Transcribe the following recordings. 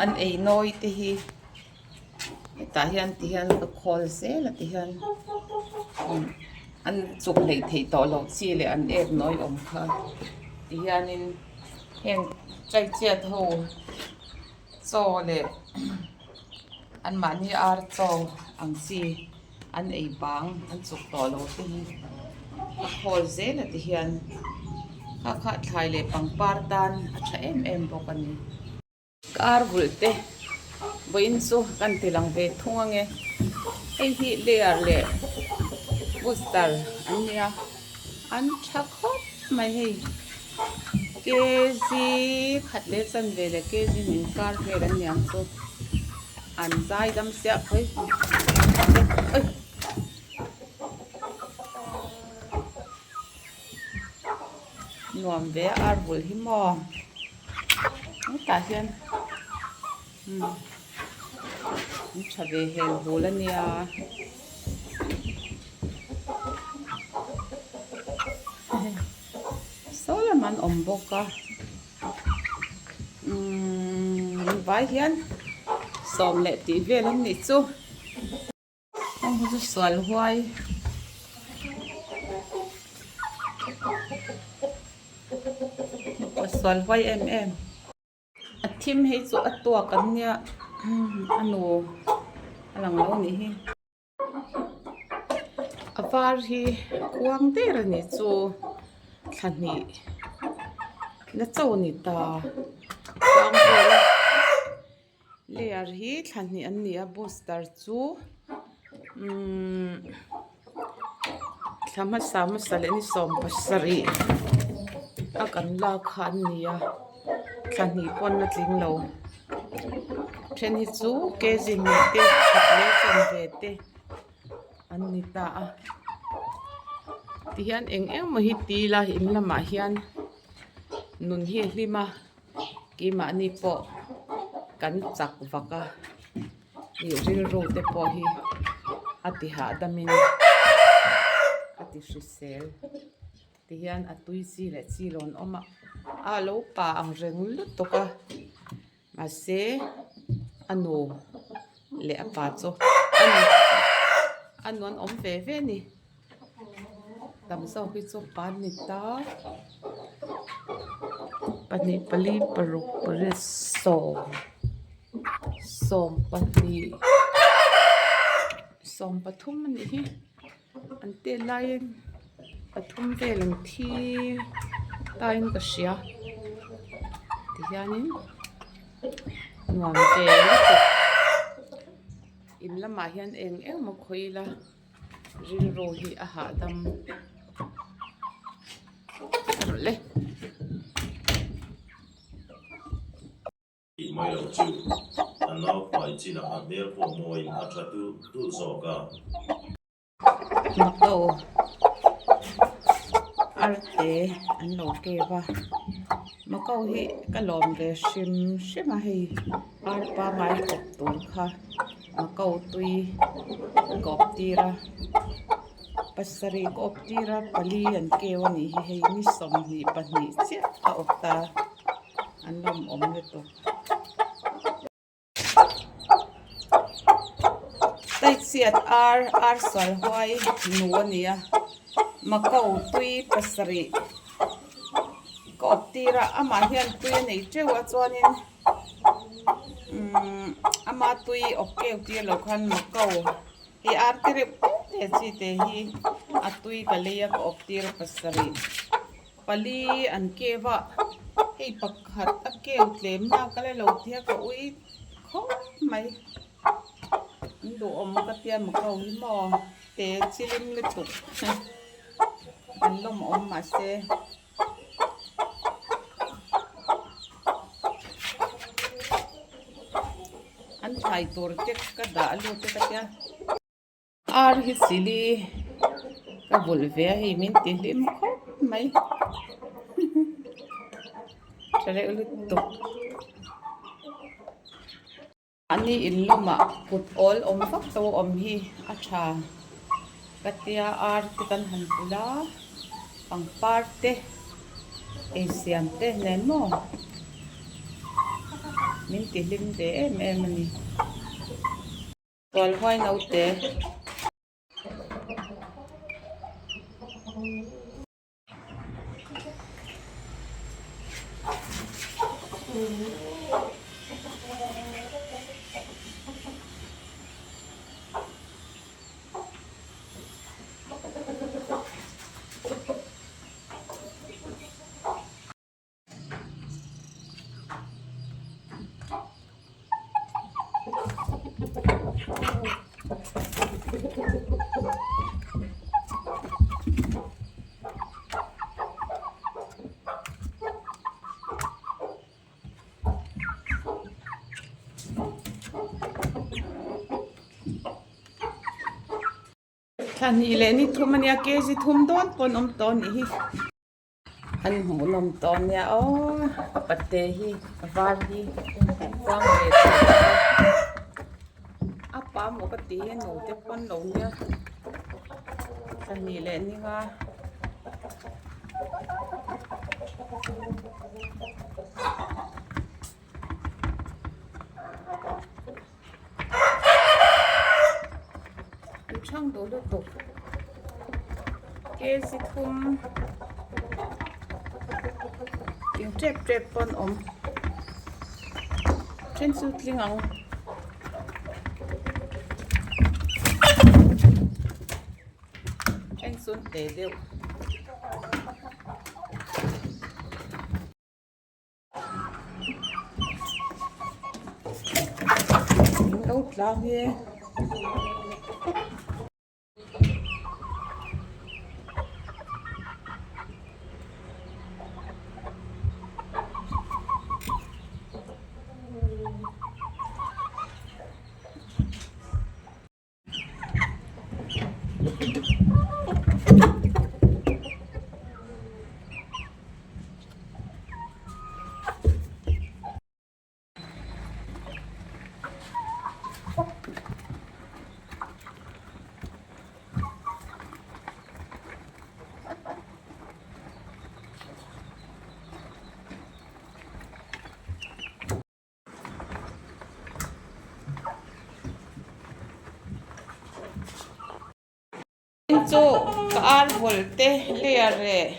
an ei noi te hi ta hian ti hian ka khol se la ti hian an chuk lei thei to lo chi le an ek noi om kha ti hian in hen chai chiat ho cho le an Mahni ar cho ang chi an ei bang an chuk to lo te hi ka khol se la ti hian kha thlai le pangpar tan a tha em bawk ani kar bulte boin chu kan tilang ve thunga nge ei hi lear le booster ania an tha khop mai hei kezi khatle chan ve le kezi min kar ve ran yang chu an zai dam sia khoi oi nuam ve ar bul hi mo ta hian cha ve hel bul ania Solomon omboka vai hian som le ti vel an ni chu ong hu swal huai swal huai em athim hei chu atwa kan nia anu alang lo ni hi avar hi kuang te ra ni chu thani na chaw ni ta kuang vel lear hi thani an ni a booster chu thama sama sale ni som pasari akan la khan nia thani pon na tling lo then hi chu kezi mi te khatle chan ve te an ni ta a ti hian eng ma hi ti la in lama hian nun hi hlima ki ma ni po kan chak vaka ni ril ro te po hi ati ha damin ati hrisel ti hian atui chi le chi lon oma a lo pa ang reng lut to ka ma se anu le apa cho anon om ve ve ni tam sau hi chu pan ni ta pani pali paruk pare som pani som pathum ni hi ante lain pathum velang thi tain ka sia ti hianin nuam te in lama hian eng ma khoila ril ro hi a ha dam le mai lo chu an lo pai chi na an der po moi a tha tu zo ka makdo arte an lo ke ba makau hi kalom ve shim hei ar pa mai kop tur kha makau tui kop tira pasari kop tira pali an kewani hi hei ni som ni pani che a okta an lom om le to tai chiat ar sal hoi nu ania makau tui pasari kop tira ama hian tui nei trewa chuanin ama tui okkeu ti lo khan makau hi ar tire te chi te hi atui kaleya kop tira pasari pali an kewa hei pakhat akeu tlem na kale lo thia ka ui kho mai do om ka tia makau hi mo te chilim le tu an lom om ma se an thai tur tek ka da lu te ka tia ar hi sili ka bul ve hi min ti lim kho mai chare lu tu ani in loma put all om fak to om hi a tha katia ar ti kan han pula pang parte asian te nen mo min ti lim te em ani tol hoi no te than hi le ni thum ania ke ji thum don pon ton hi an hmu nom ton ya o patte hi var hi kwang ve apa mo ka ti no te pon lo nia than hi le ni nga an chang do lo to ke ji thum tiếng trẹp trẹp con ống trên sự linh ống anh xuân tế đều đâu ra nghe cho cả volte leare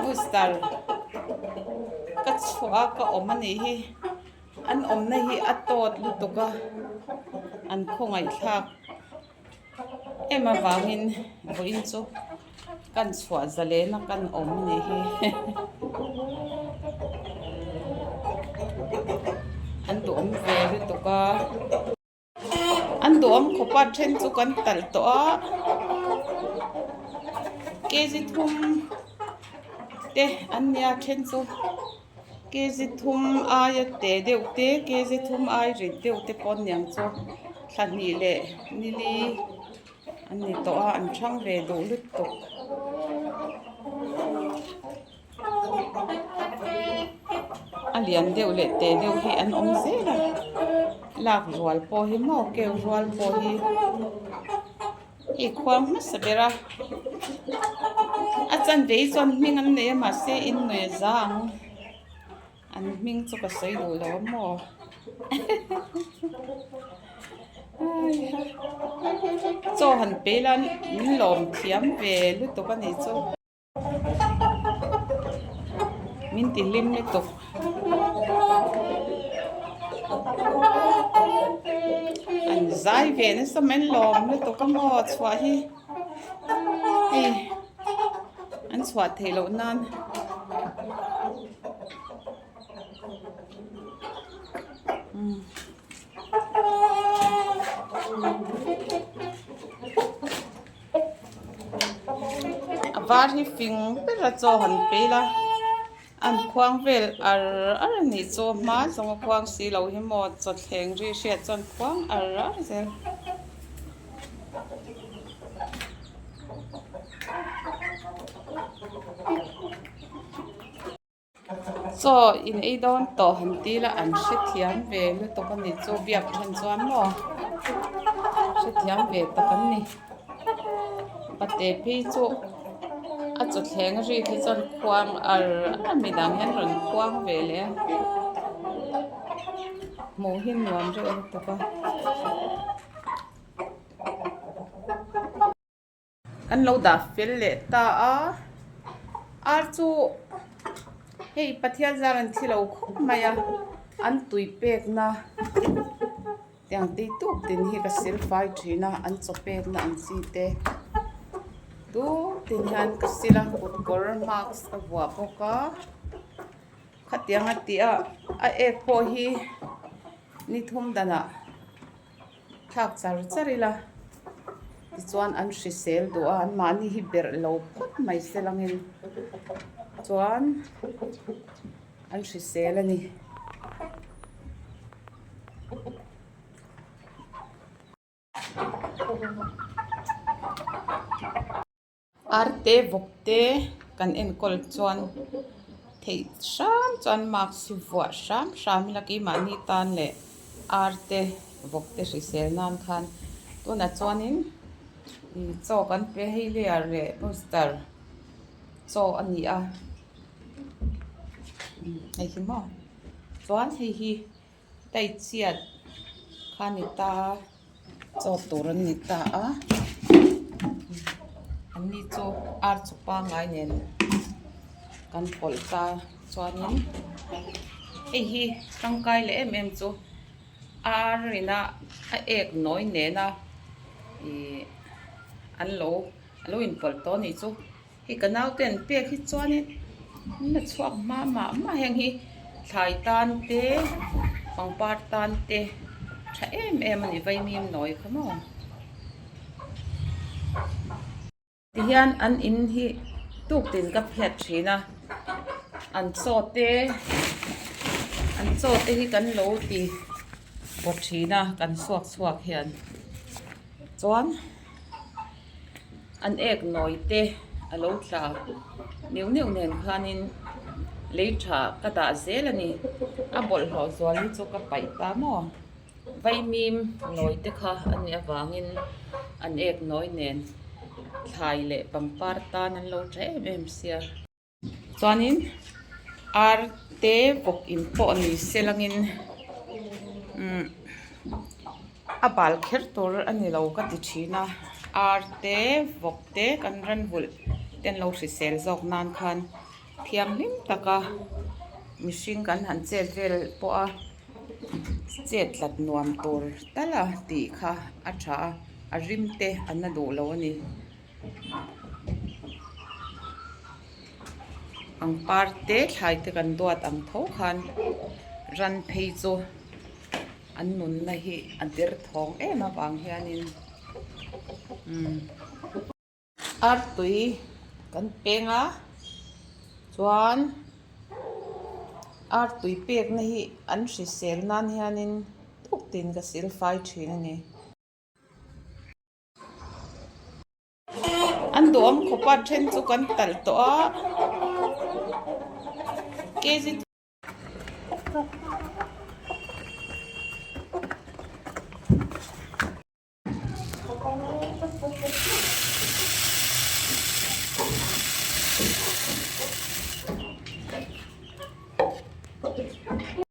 mustar cắt xóa cả ôm anh hi anh ôm này hi atot lutuka anh không ai khác em mà vangin voin cho kan xóa zale na kan ôm này hi anh ôm về lutuka anh ôm khopa trên cho kan tal to ke ji thum te anya then chu ke ji thum ai te deu te ke ji thum ai ri deu te pon nyang chu thani le nili ani to a an thang ve do lut to alian deu le te deu hi an om se la lak rual po hi mo ke rual po hi i khwang ma sabera achan ve chon ming an ne ma se in ne zang an ming chu ka sei do lo mo cho han pe lan min lom thiam ve lu to ka ni chu min ti lim le to an zai ve ne sa men lom le to ka mo chwa hi anh xoa thề lộ nan var hi phing pe ra cho han pe la an khoang vel ar ni cho ma zong khoang si lo hi mo cho thleng ri hriat chon khoang ar zel so in ei don to han ti la an hre thiam ve lu to kan ni chu biak han chuan mo hre thiam ve ta kan ni pate phi chu a chu thleng ri hi chon khuang ar mi dang hen ron khuang ve le màu hiên nuam rồi ta pa an lo da fel le ta a ar chu hei pathia zaran thilo khop maya an tui pek na tiang ti tu tin hi ka sil fai thina an chopek na an si te tu tin han ka sila kut kor max a wa poka khatiang atia a ek po hi ni thum dana thak char charila ti chuan an hri sel do an mani hi ber lo phot mai selangin chuan an hri sel ani arte vokte kan en kol chuan thei sham chuan mak si vua sham laki mani tan le arte vokte hri sel nan khan tuna chuanin chaw kan pe hei le ar le poster chaw ani a ai hi mo chuan hei hi tai chiat khani ta chaw tur an ni ta a an ni chu ar chu pa ngai nen kan pol ta chuanin hei hi tangkai le em chu ar rina a ek noi ne na an lo in pol to ni chu hi kanau ten pek hi chuanin na chuak ma heng hi thlai tan te pangpar tan te tha em ani vai mim noi khamo ti hian an in hi tuk tin ka phet thina an chaw te hi kan lo ti bot thina kan suak hian chuan an ek noi te alo thla neu nen khanin leitha ka da zel ani a bol hlo zual ni chu ka pai ta mo vai mim noi te kha ani awangin an ek noi nen thlai le pangpar tan an lo tha em sia chuanin ar te vok in po ni selangin a bal kher tur ani lo ka ti thina ar te vok te kan ran vulh ten lo hri sel zawk nan khan thiam hlim taka mihring kan han chet vel po a chet tlat nuam tur tala ti kha a tha a rim te an na do lo ani ang parte thlai te kan duat ang tho khan ran phei chu an nun na hi an dir thong em awang hianin ar tui kan penga chuan ar tui pek na hi an hri sel nan hianin tuk tin ka sil fai thin ani an dom khopa then chu kan tal to a kg